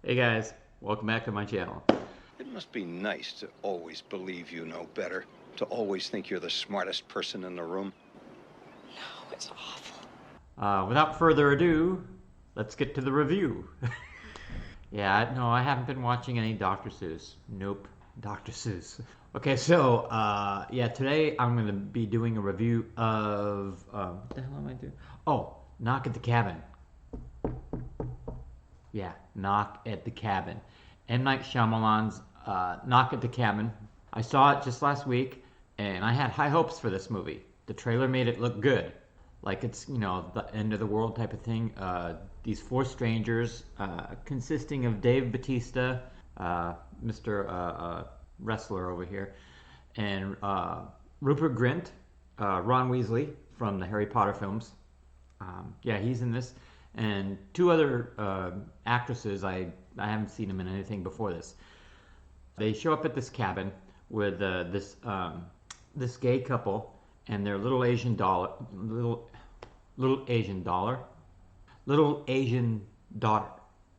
Hey guys, welcome back to my channel. It must be nice to always believe you know better, to always think you're the smartest person in the room. No, it's awful. Without further ado, let's get to the review. Yeah, no, I haven't been watching any Dr. Seuss. Nope, Dr. Seuss. Okay, so, yeah, today I'm going to be doing a review of, what the hell am I doing? Oh, Knock at the Cabin. Yeah, Knock at the Cabin. M. Night Shyamalan's Knock at the Cabin. I saw it just last week, and I had high hopes for this movie. The trailer made it look good. Like it's, you know, the end of the world type of thing. These four strangers, consisting of Dave Bautista, Mr. Wrestler over here, and Rupert Grint, Ron Weasley from the Harry Potter films. Yeah, he's in this, and two other actresses. I haven't seen them in anything before this. They show up at this cabin with this gay couple and their little Asian daughter.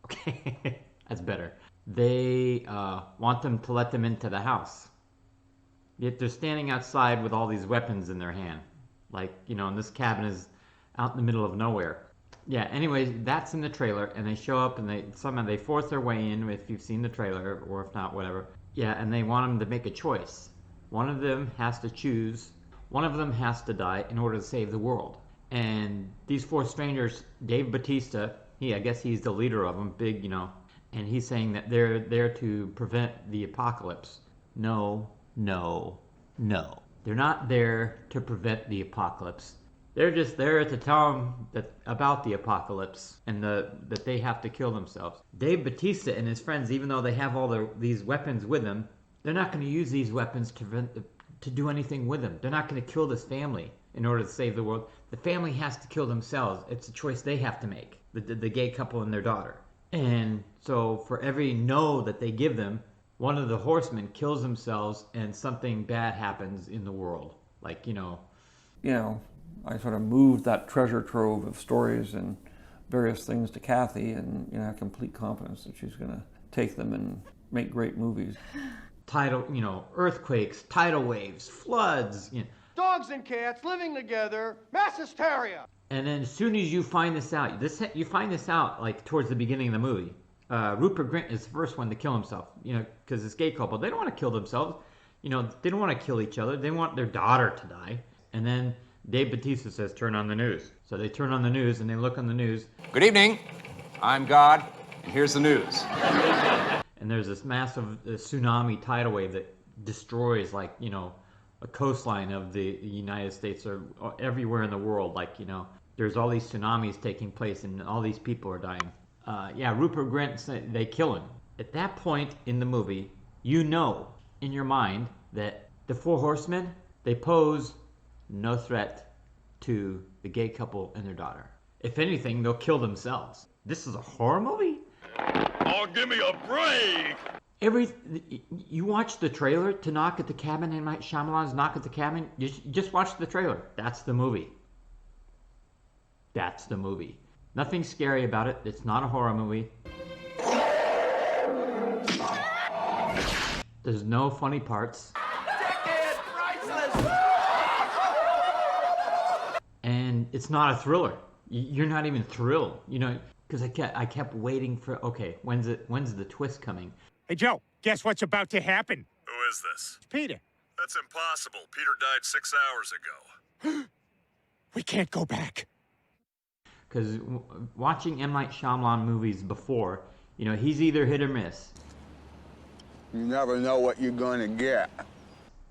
Okay, that's better. They want them to let them into the house. Yet they're standing outside with all these weapons in their hand, like, you know, and this cabin is out in the middle of nowhere. Yeah, anyways, that's in the trailer, and they show up and they force their way in, if you've seen the trailer, or if not, whatever. Yeah, and they want them to make a choice. One of them has to choose. One of them has to die in order to save the world. And these four strangers, Dave Bautista, I guess he's the leader of them, big, you know, and he's saying that they're there to prevent the apocalypse. No, no, no. They're not there to prevent the apocalypse. They're just there to tell them about the apocalypse and that they have to kill themselves. Dave Bautista and his friends, even though they have all these weapons with them, they're not going to use these weapons to do anything with them. They're not going to kill this family in order to save the world. The family has to kill themselves. It's a choice they have to make, the gay couple and their daughter. And so for every no that they give them, one of the horsemen kills themselves and something bad happens in the world. Like, you know, I sort of moved that treasure trove of stories and various things to Kathy, and I have complete confidence that she's going to take them and make great movies. Earthquakes, tidal waves, floods, dogs and cats living together, mass hysteria. And then as soon as you find this out, like towards the beginning of the movie. Rupert Grint is the first one to kill himself, because this gay couple, they don't want to kill themselves. They don't want to kill each other. They want their daughter to die. And then Dave Bautista says, turn on the news. So they turn on the news and they look on the news. Good evening. I'm God, and here's the news. And there's this massive tsunami tidal wave that destroys, like, a coastline of the United States or everywhere in the world. Like, there's all these tsunamis taking place and all these people are dying. Yeah, Rupert Grint, they kill him. At that point in the movie, in your mind that the four horsemen, they pose no threat to the gay couple and their daughter. If anything, they'll kill themselves. This is a horror movie? Oh, give me a break! You watch the trailer to Knock at the Cabin, M. Night Shyamalan's Knock at the Cabin. You just watch the trailer. That's the movie. That's the movie. Nothing scary about it. It's not a horror movie. There's no funny parts. And it's not a thriller. You're not even thrilled, because I kept waiting for, okay, when's the twist coming? Hey, Joe, guess what's about to happen? Who is this? Peter. That's impossible. Peter died 6 hours ago. We can't go back. Because watching M. Night Shyamalan movies before, he's either hit or miss. You never know what you're going to get.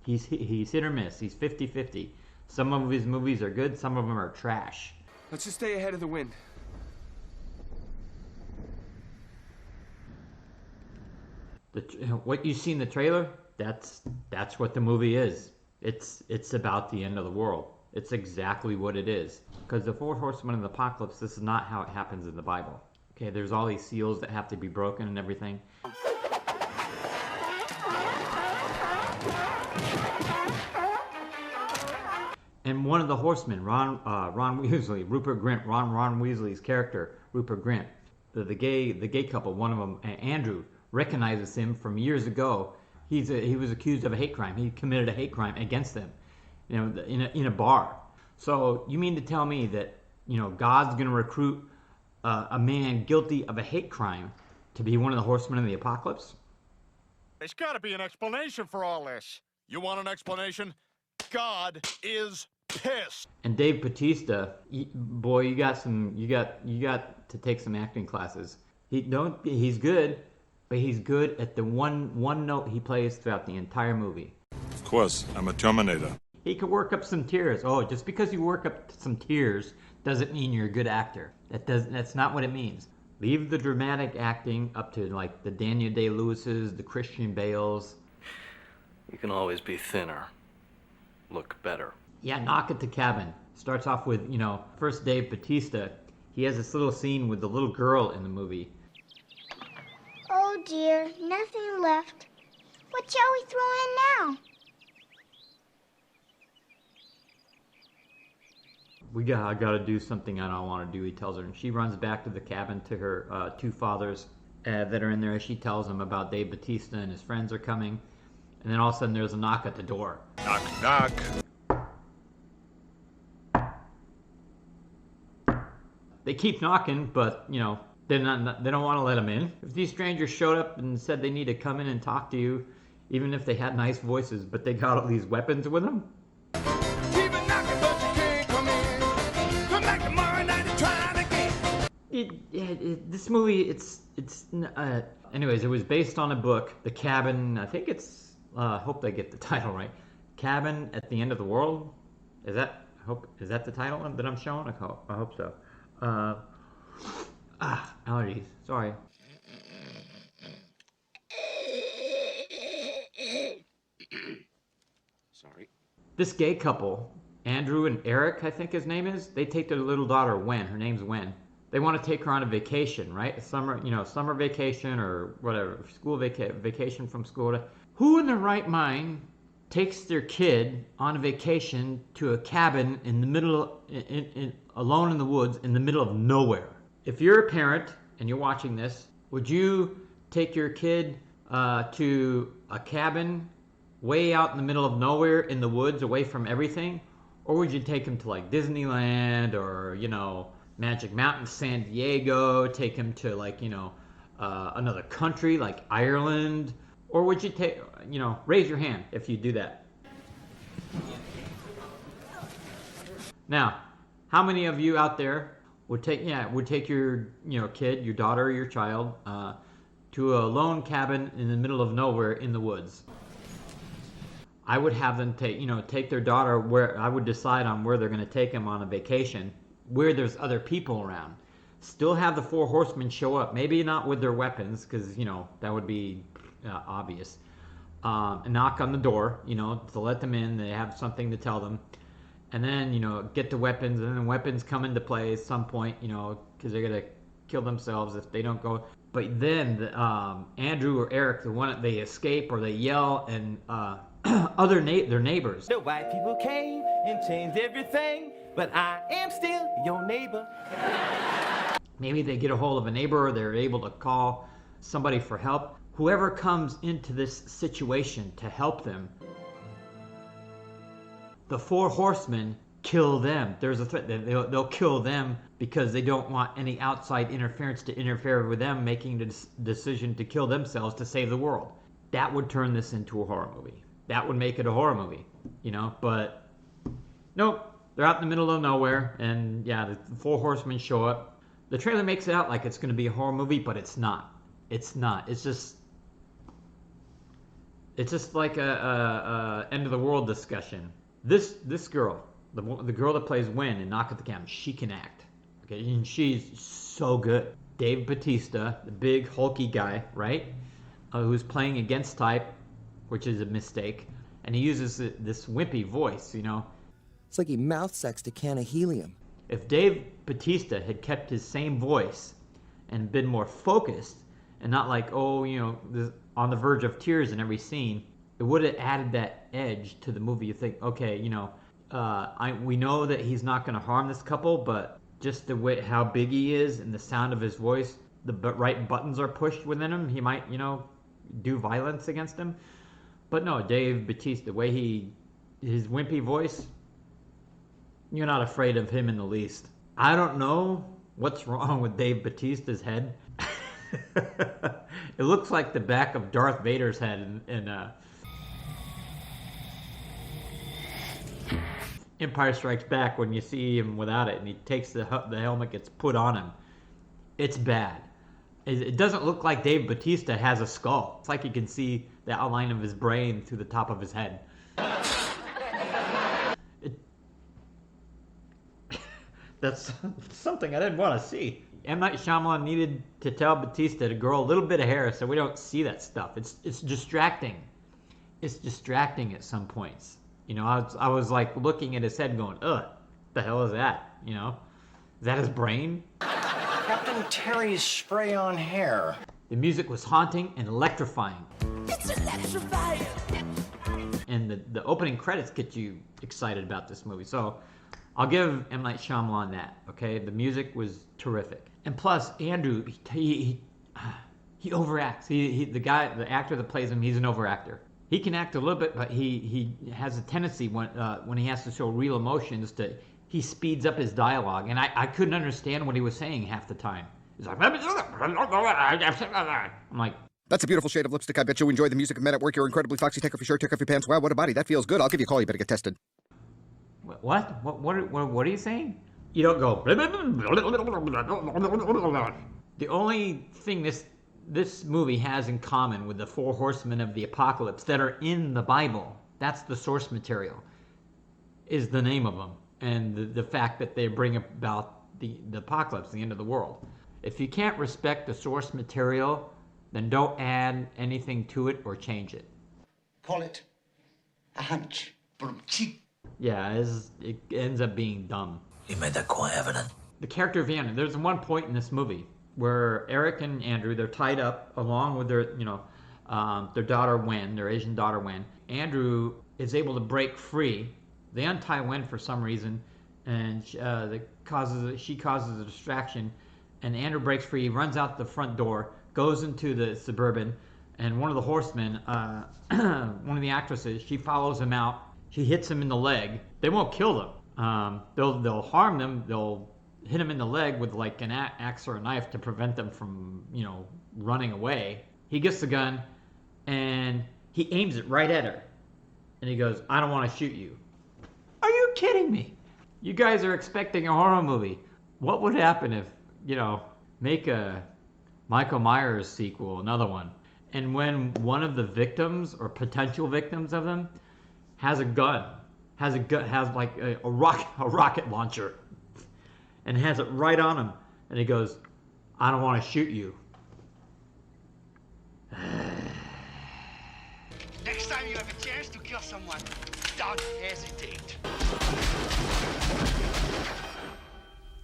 He's hit or miss. He's 50-50. Some of his movies are good, some of them are trash. Let's just stay ahead of the wind. What you see in the trailer, that's what the movie is. It's about the end of the world. It's exactly what it is. Because the four horsemen of the apocalypse, this is not how it happens in the Bible. Okay, there's all these seals that have to be broken and everything. And one of the horsemen, Ron Weasley, Rupert Grint, Ron Weasley's character, Rupert Grint, the gay couple, one of them, Andrew, recognizes him from years ago. He was accused of a hate crime. He committed a hate crime against them, in a bar. So you mean to tell me that God's going to recruit a man guilty of a hate crime to be one of the horsemen of the apocalypse? There's got to be an explanation for all this. You want an explanation? God is pissed. And Dave Bautista, boy, you got to take some acting classes. He's good, but he's good at the one note he plays throughout the entire movie. Of course, I'm a Terminator. He could work up some tears. Oh, just because you work up some tears doesn't mean you're a good actor. That's not what it means. Leave the dramatic acting up to like the Daniel Day-Lewis's, the Christian Bales. You can always be thinner. Look better. Yeah, Knock at the Cabin. Starts off with, first Dave Bautista. He has this little scene with the little girl in the movie. Oh dear, nothing left. What shall we throw in now? I gotta do something I don't want to do, he tells her. And she runs back to the cabin to her two fathers that are in there. She tells them about Dave Bautista and his friends are coming. And then all of a sudden there's a knock at the door. Knock, knock. They keep knocking, but, they don't want to let them in. If these strangers showed up and said they need to come in and talk to you, even if they had nice voices, but they got all these weapons with them, this movie, anyways, it was based on a book, The Cabin, I think it's, hope I get the title right, Cabin at the End of the World. Is that the title that I'm showing? I hope so. Allergies, sorry. Sorry. This gay couple, Andrew and Eric, I think his name is, they take their little daughter, Wen, her name's Wen. They want to take her on a vacation, right? Summer vacation or whatever, school vacation from school. Who in their right mind takes their kid on a vacation to a cabin in the middle, alone in the woods, in the middle of nowhere? If you're a parent and you're watching this, would you take your kid to a cabin way out in the middle of nowhere in the woods, away from everything? Or would you take him to like Disneyland or, Magic Mountain, San Diego, take him to like, another country like Ireland? Or would you take, raise your hand if you do that. Now, how many of you out there would take your, kid, your daughter, or your child, to a lone cabin in the middle of nowhere in the woods? I would have them take their daughter where I would decide on where they're going to take them on a vacation, where there's other people around. Still have the four horsemen show up, maybe not with their weapons, because that would be obvious. And knock on the door, to let them in. They have something to tell them, and then get the weapons, and then weapons come into play at some point, because they're gonna kill themselves if they don't go. But then Andrew or Eric, the one, they escape or they yell, and their neighbors. The white people came and changed everything, but I am still your neighbor. Maybe they get a hold of a neighbor, or they're able to call somebody for help. Whoever comes into this situation to help them, the four horsemen kill them. There's a threat that they'll kill them because they don't want any outside interference to interfere with them making the decision to kill themselves to save the world. That would turn this into a horror movie. That would make it a horror movie, but nope. They're out in the middle of nowhere, and yeah, the four horsemen show up. The trailer makes it out like it's going to be a horror movie, but it's not. It's not. It's just like a end of the world discussion. This girl, the girl that plays Wen in Knock at the Cabin, she can act. Okay, and she's so good. Dave Bautista, the big hulky guy, right, who's playing against type, which is a mistake, and he uses this wimpy voice, It's like he mouth sexed a can of helium. If Dave Bautista had kept his same voice and been more focused and not like, on the verge of tears in every scene, it would have added that edge to the movie. You think, okay, we know that he's not going to harm this couple, but just the way how big he is and the sound of his voice, the right buttons are pushed within him, he might, you know, do violence against him. But no, Dave Bautista, the way his wimpy voice, you're not afraid of him in the least. I don't know what's wrong with Dave Bautista's head. It looks like the back of Darth Vader's head in Empire Strikes Back when you see him without it and he takes the helmet, gets put on him. It's bad. It doesn't look like Dave Bautista has a skull. It's like you can see the outline of his brain through the top of his head. That's something I didn't want to see. M. Night Shyamalan needed to tell Bautista to grow a little bit of hair so we don't see that stuff. It's distracting. It's distracting at some points. You know, I was like looking at his head going, ugh, the hell is that? You know, is that his brain? Captain Terry's spray on hair. The music was haunting and electrifying. It's electrifying. And the opening credits get you excited about this movie. So I'll give M. Night Shyamalan that, okay? The music was terrific. And plus, Andrew, he overacts. The actor that plays him, he's an overactor. He can act a little bit, but he has a tendency when he has to show real emotions he speeds up his dialogue, and I couldn't understand what he was saying half the time. He's like, I'm like, that's a beautiful shade of lipstick. I bet you enjoy the music of Men at Work. You're incredibly foxy. Take off your shirt, take off your pants. Wow, what a body. That feels good. I'll give you a call. You better get tested. What? What are you saying? You don't go. The only thing this movie has in common with the 4 horsemen of the apocalypse that are in the Bible, that's the source material, is the name of them. And the fact that they bring about the apocalypse, the end of the world. If you can't respect the source material, then don't add anything to it or change it. Call it a hunch. Yeah, it ends up being dumb. You made that quite evident. The character of Andrew, there's one point in this movie where Eric and Andrew, they're tied up along with their, their daughter Wen, their Asian daughter Wen. Andrew is able to break free. They untie Wen for some reason, and she causes a distraction, and Andrew breaks free, runs out the front door, goes into the Suburban, and one of the horsemen, one of the actresses, she follows him out. She hits him in the leg. They won't kill them. They'll harm them. They'll hit him in the leg with like an axe or a knife to prevent them from, running away. He gets the gun, and he aims it right at her, and he goes, "I don't want to shoot you." Are you kidding me? You guys are expecting a horror movie. What would happen if, make a Michael Myers sequel, another one, and when one of the victims or potential victims of them has a gun, has like a rocket launcher, and has it right on him, and he goes, "I don't want to shoot you." Next time you have a chance to kill someone, don't hesitate.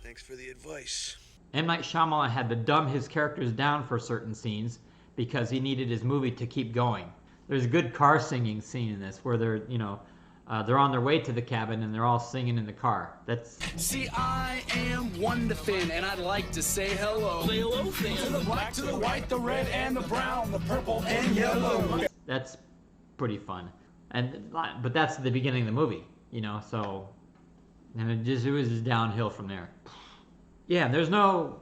Thanks for the advice. M. Night Shyamalan had to dumb his characters down for certain scenes because he needed his movie to keep going. There's a good car singing scene in this where they're, they're on their way to the cabin and they're all singing in the car. See, I am one to Finn, and I'd like to say hello. Say hello, Finn. To the black, to the white, the red, and the brown, the purple, and yellow. That's pretty fun. But that's the beginning of the movie, so, and it was just downhill from there. Yeah, there's no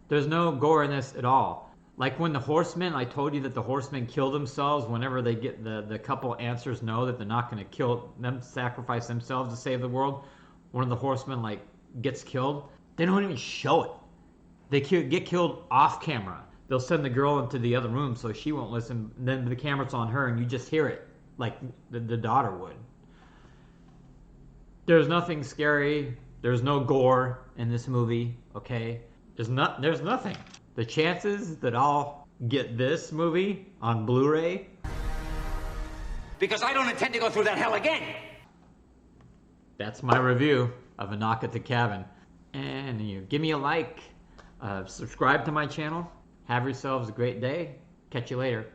gore in this at all. Like when the horsemen, I told you that the horsemen kill themselves whenever they get the couple answers no, that they're not going to kill them, sacrifice themselves to save the world. One of the horsemen gets killed. They don't even show it. They get killed off camera. They'll send the girl into the other room so she won't listen. And then the camera's on her and you just hear it like the daughter would. There's nothing scary. There's no gore in this movie, okay? There's nothing. The chances that I'll get this movie on Blu-ray, Because I don't intend to go through that hell again. That's my review of A Knock at the Cabin. And you give me a like, subscribe to my channel. Have yourselves a great day. Catch you later.